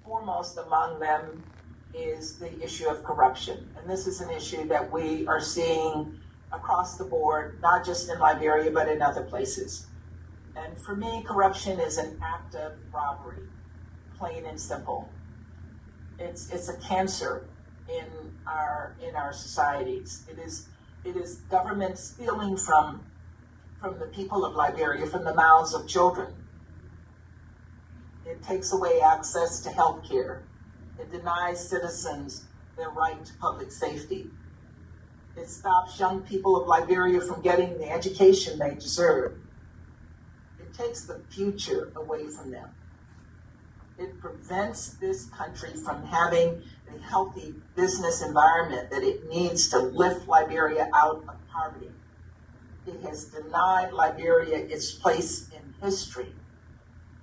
Foremost among them is the issue of corruption. And this is an issue that we are seeing across the board, not just in Liberia, but in other places. And for me, corruption is an act of robbery, plain and simple. It's a cancer in our societies. It is government stealing from the people of Liberia, from the mouths of children. It takes away access to health care. It denies citizens their right to public safety. It stops young people of Liberia from getting the education they deserve. It takes the future away from them. It prevents this country from having a healthy business environment that it needs to lift Liberia out of poverty. It has denied Liberia its place in history,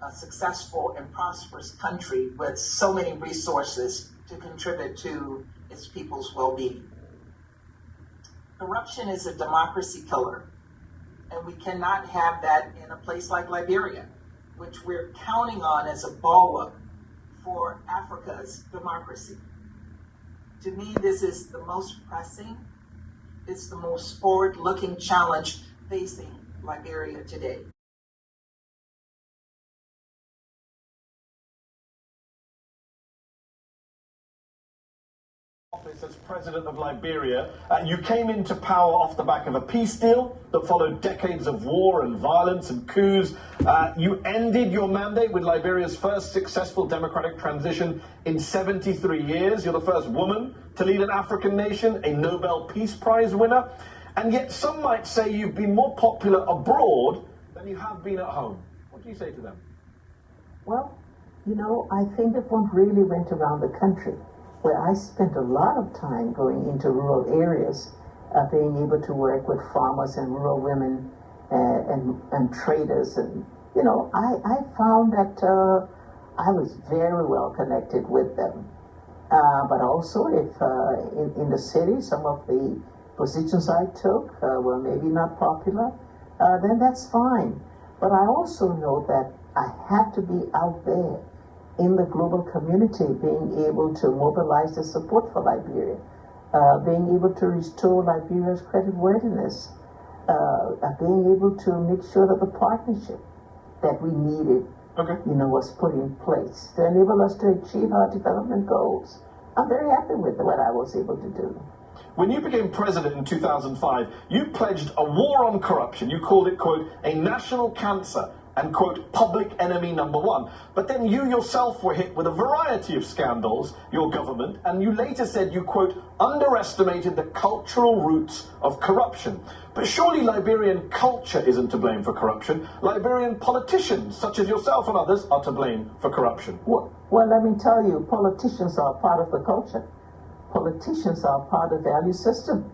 a successful and prosperous country with so many resources to contribute to its people's well-being. Corruption is a democracy killer, and we cannot have that in a place like Liberia, which we're counting on as a bulwark for Africa's democracy. To me, this is the most pressing, it's the most forward-looking challenge facing Liberia today. As president of Liberia, you came into power off the back of a peace deal that followed decades of war and violence and coups. You ended your mandate with Liberia's first successful democratic transition in 73 years. You're the first woman to lead an African nation, a Nobel Peace Prize winner. And yet some might say you've been more popular abroad than you have been at home. What do you say to them? Well, you know, I think that one really went around the country, where I spent a lot of time going into rural areas, being able to work with farmers and rural women and traders. And, you know, I found that I was very well connected with them. But also, if in the city, some of the positions I took were maybe not popular, then that's fine. But I also know that I had to be out there in the global community, being able to mobilize the support for Liberia, being able to restore Liberia's creditworthiness, being able to make sure that the partnership that we needed, was put in place to enable us to achieve our development goals. I'm very happy with what I was able to do. When you became president in 2005, you pledged a war on corruption. You called it, quote, a national cancer and, quote, public enemy number one. But then you yourself were hit with a variety of scandals, your government, and you later said you, quote, underestimated the cultural roots of corruption. But surely Liberian culture isn't to blame for corruption. Liberian politicians, such as yourself and others, are to blame for corruption. Well, let me tell you, politicians are part of the culture. Politicians are part of the value system.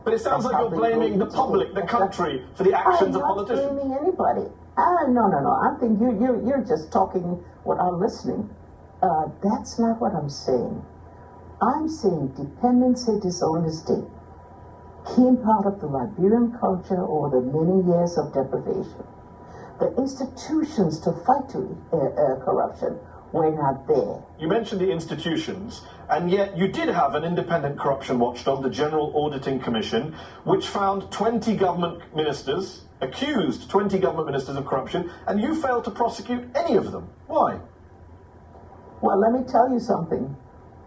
But it sounds like you're blaming the public, the country, for the actions of politicians. I'm not blaming anybody. No. I think you're just talking without listening. That's not what I'm saying. I'm saying dependency, dishonesty came part of the Liberian culture over the many years of deprivation. The institutions to fight corruption were not there. You mentioned the institutions, and yet you did have an independent corruption watchdog, the General Auditing Commission, which found 20 government ministers, accused 20 government ministers of corruption, and you failed to prosecute any of them. Why? Well, let me tell you something.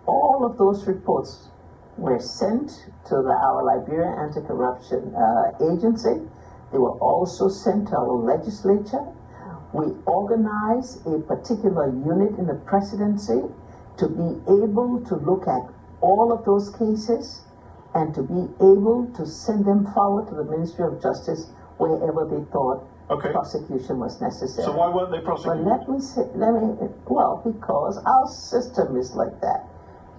All of those reports were sent to our Liberian Anti-Corruption Agency. They were also sent to our legislature. We organized a particular unit in the presidency to be able to look at all of those cases and to be able to send them forward to the Ministry of Justice wherever they thought prosecution was necessary. So why weren't they prosecuted? Well, because our system is like that.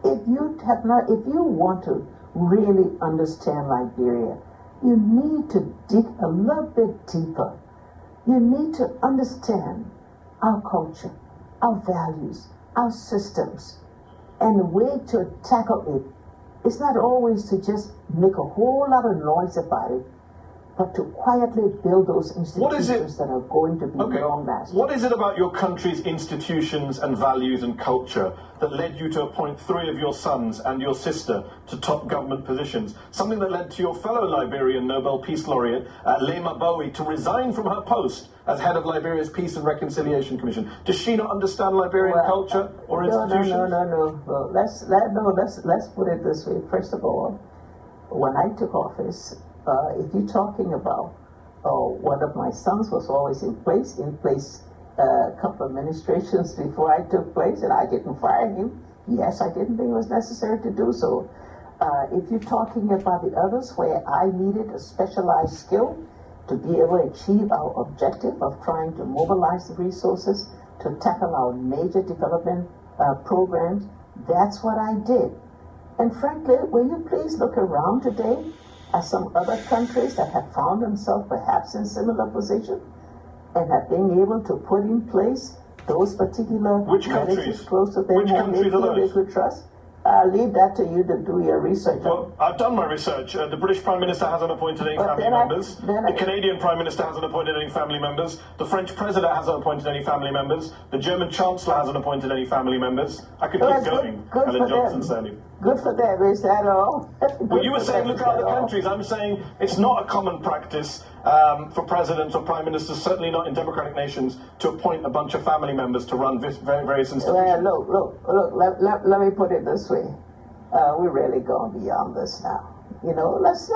If you want to really understand Liberia, you need to dig a little bit deeper. You need to understand our culture, our values, our systems, and the way to tackle it It's not always to just make a whole lot of noise about it, but to quietly build those institutions that are going to be long-lasting. What is it about your country's institutions and values and culture that led you to appoint 3 of your sons and your sister to top government positions? Something that led to your fellow Liberian Nobel Peace Laureate, Lema Bowie, to resign from her post as head of Liberia's Peace and Reconciliation Commission. Does she not understand Liberian culture or institutions? No. Well, let's put it this way. First of all, when I took office, if you're talking about one of my sons was always in place a couple of administrations before I took place, and I didn't fire him. Yes, I didn't think it was necessary to do so. If you're talking about the others where I needed a specialized skill to be able to achieve our objective of trying to mobilize the resources to tackle our major development programs, that's what I did. And frankly, will you please look around today at some other countries that have found themselves perhaps in similar position and have been able to put in place those particular countries close to them who they could trust? I'll leave that to you to do your research. Well, I've done my research. The British Prime Minister hasn't appointed any family members. The Canadian Prime Minister hasn't appointed any family members. The French President hasn't appointed any family members. The German Chancellor hasn't appointed any family members. I could keep going. Helen Johnson-Sirleaf. Good for them, is that all? Well, you were saying look at other countries. I'm saying it's not a common practice for presidents or prime ministers, certainly not in democratic nations, to appoint a bunch of family members to run various institutions. Well, look, let me put it this way. We're really going beyond this now. You know, let's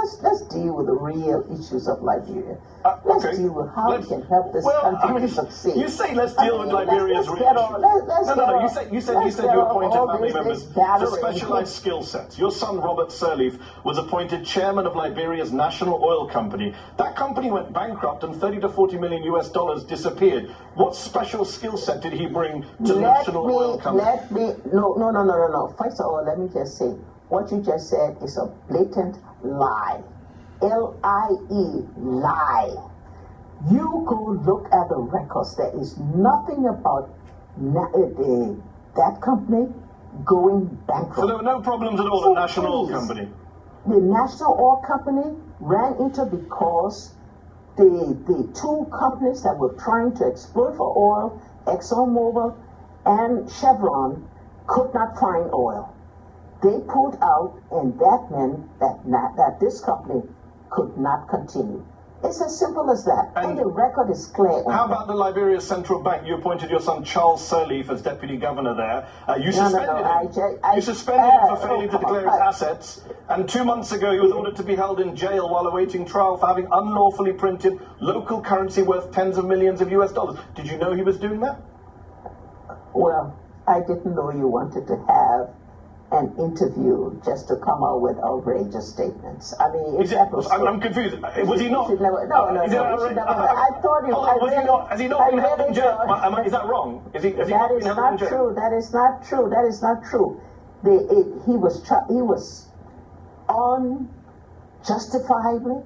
deal with the real issues of Liberia. Let's deal with how we can help this country to succeed. You say let's deal with Liberia's real issues. No. You said you appointed family members for specialized skill sets. Your son Robert Sirleaf was appointed chairman of Liberia's national oil company. That company went bankrupt and $30 to $40 million US disappeared. What special skill set did he bring to the national oil company? No. First of all, let me just say, what you just said is a blatant lie. L-I-E, lie. You go look at the records. There is nothing about that company going bankrupt. So there were no problems at all at National Oil Company? The National Oil Company ran into because the 2 companies that were trying to exploit for oil, ExxonMobil and Chevron, could not find oil. They pulled out, and that meant that this company could not continue. It's as simple as that. And the record is clear. How about the Liberia Central Bank? You appointed your son Charles Sirleaf as deputy governor there. You suspended him. You suspended him for failing to declare his assets. And 2 months ago, he was ordered to be held in jail while awaiting trial for having unlawfully printed local currency worth tens of millions of US dollars. Did you know he was doing that? Well, I didn't know you wanted to have an interview just to come out with outrageous statements. I mean, I'm confused. Was he not? No. I thought he was. Has he not been held in jail? Is that wrong? Has he not been held in jail? That is not true. He was unjustifiably,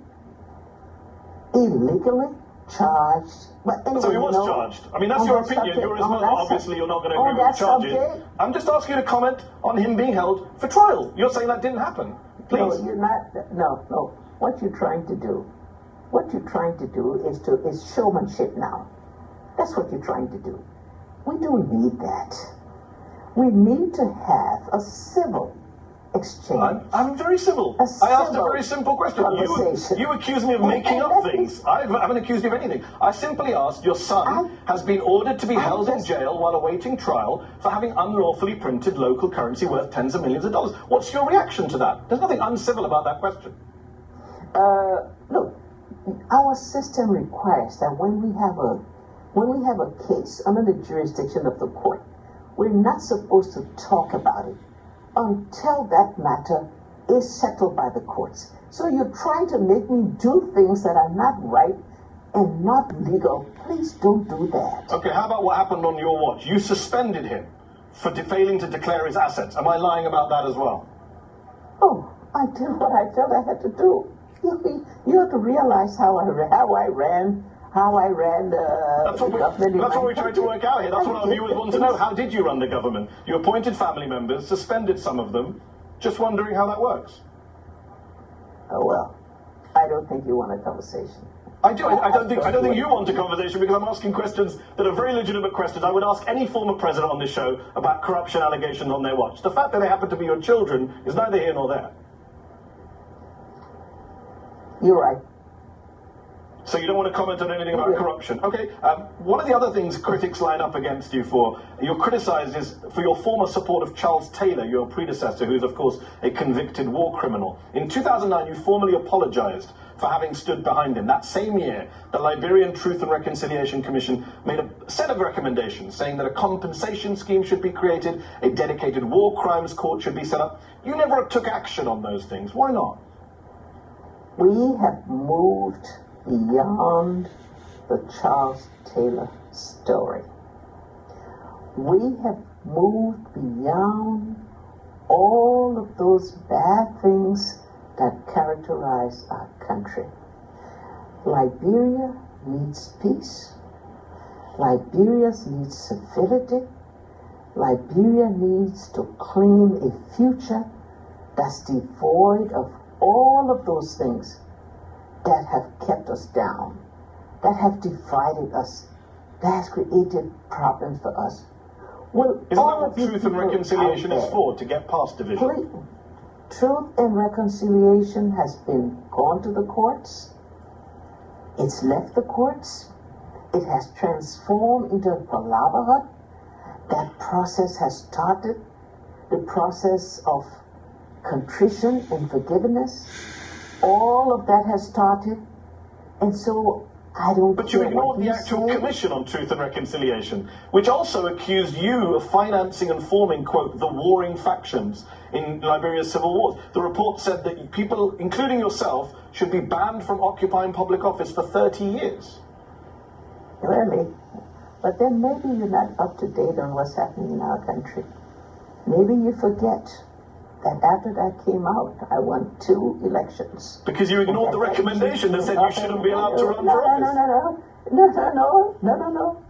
illegally charged. But anyway, so he was charged. I mean, that's your opinion. You're his mother. Obviously, you're not going to agree with the charges. I'm just asking you to comment on him being held for trial. You're saying that didn't happen. Please. No, you're not. No. What you're trying to do is showmanship now. That's what you're trying to do. We don't need that. We need to have a civil exchange. I'm very civil. I asked a very simple question. You accuse me of making up things. I haven't accused you of anything. I simply asked, your son has been ordered to be held in jail while awaiting trial for having unlawfully printed local currency worth tens of millions of dollars. What's your reaction to that? There's nothing uncivil about that question. Look, our system requires that when we have a case under the jurisdiction of the court, we're not supposed to talk about it until that matter is settled by the courts. So you're trying to make me do things that are not right and not legal. Please don't do that. Okay, how about what happened on your watch? You suspended him for failing to declare his assets. Am I lying about that as well? Oh, I did what I felt I had to do. You have to realize how I ran That's what we tried to work out here. That's what our viewers want to know. How did you run the government? You appointed family members, suspended some of them, Just wondering how that works. Oh, well, I don't think you want a conversation. I do. I don't think you want a conversation, because I'm asking questions that are very legitimate questions. I would ask any former president on this show about corruption allegations on their watch. The fact that they happen to be your children is neither here nor there. You're right. So you don't want to comment on anything about corruption. Okay. One of the other things critics line up against you for, you're criticised is for your former support of Charles Taylor, your predecessor, who's of course a convicted war criminal. In 2009, you formally apologised for having stood behind him. That same year, the Liberian Truth and Reconciliation Commission made a set of recommendations saying that a compensation scheme should be created, a dedicated war crimes court should be set up. You never took action on those things. Why not? We have moved beyond the Charles Taylor story. We have moved beyond all of those bad things that characterize our country. Liberia needs peace. Liberia needs civility. Liberia needs to claim a future that's devoid of all of those things that have kept us down, that have divided us, that has created problems for us. Well, isn't that what Truth and Reconciliation is for, to get past division? Truth and Reconciliation has been gone to the courts. It's left the courts. It has transformed into a palaver hut. That process has started. The process of contrition and forgiveness. All of that has started. And so I don't But you ignored the actual Commission on Truth and Reconciliation, which also accused you of financing and forming, quote, the warring factions in Liberia's civil wars. The report said that people, including yourself, should be banned from occupying public office for 30 years. Really? But then maybe you're not up to date on what's happening in our country. Maybe you forget that after that came out, I won 2 elections. Because you ignored the recommendation that said you shouldn't be allowed to run for office. No.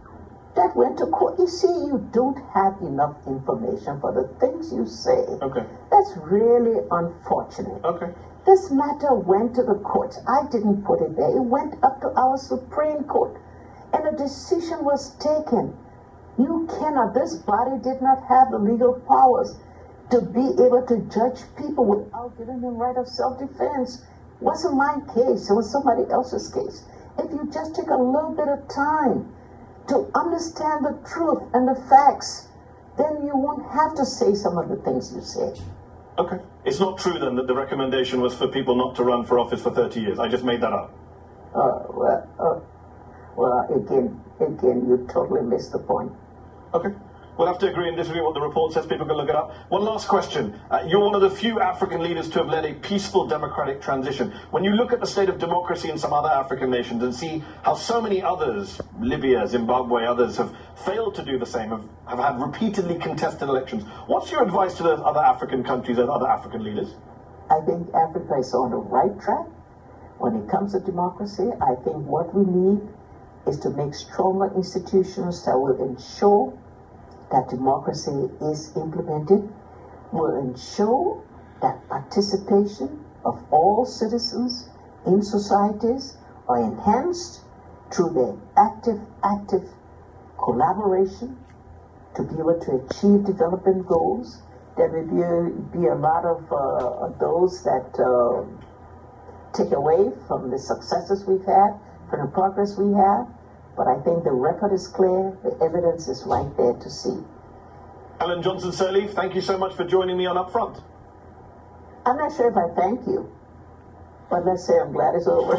That went to court. You see, you don't have enough information for the things you say. Okay. That's really unfortunate. Okay. This matter went to the courts. I didn't put it there. It went up to our Supreme Court. And a decision was taken. You cannot, this body did not have the legal powers to be able to judge people without giving them right of self-defense. It wasn't my case, it was somebody else's case. If you just take a little bit of time to understand the truth and the facts, then you won't have to say some of the things you say. Okay. It's not true then that the recommendation was for people not to run for office for 30 years. I just made that up. Well, again, you totally missed the point. Okay. We'll have to agree and disagree what the report says. People can look it up. One last question. You're one of the few African leaders to have led a peaceful democratic transition. When you look at the state of democracy in some other African nations and see how so many others, Libya, Zimbabwe, others, have failed to do the same, have had repeatedly contested elections, what's your advice to those other African countries and other African leaders? I think Africa is on the right track. When it comes to democracy, I think what we need is to make stronger institutions that will ensure that democracy is implemented, will ensure that participation of all citizens in societies are enhanced through their active collaboration to be able to achieve development goals. There will be a lot of those that take away from the successes we've had, from the progress we have. But I think the record is clear, the evidence is right there to see. Ellen Johnson-Sirleaf, thank you so much for joining me on Upfront. I'm not sure if I thank you, but let's say I'm glad it's over.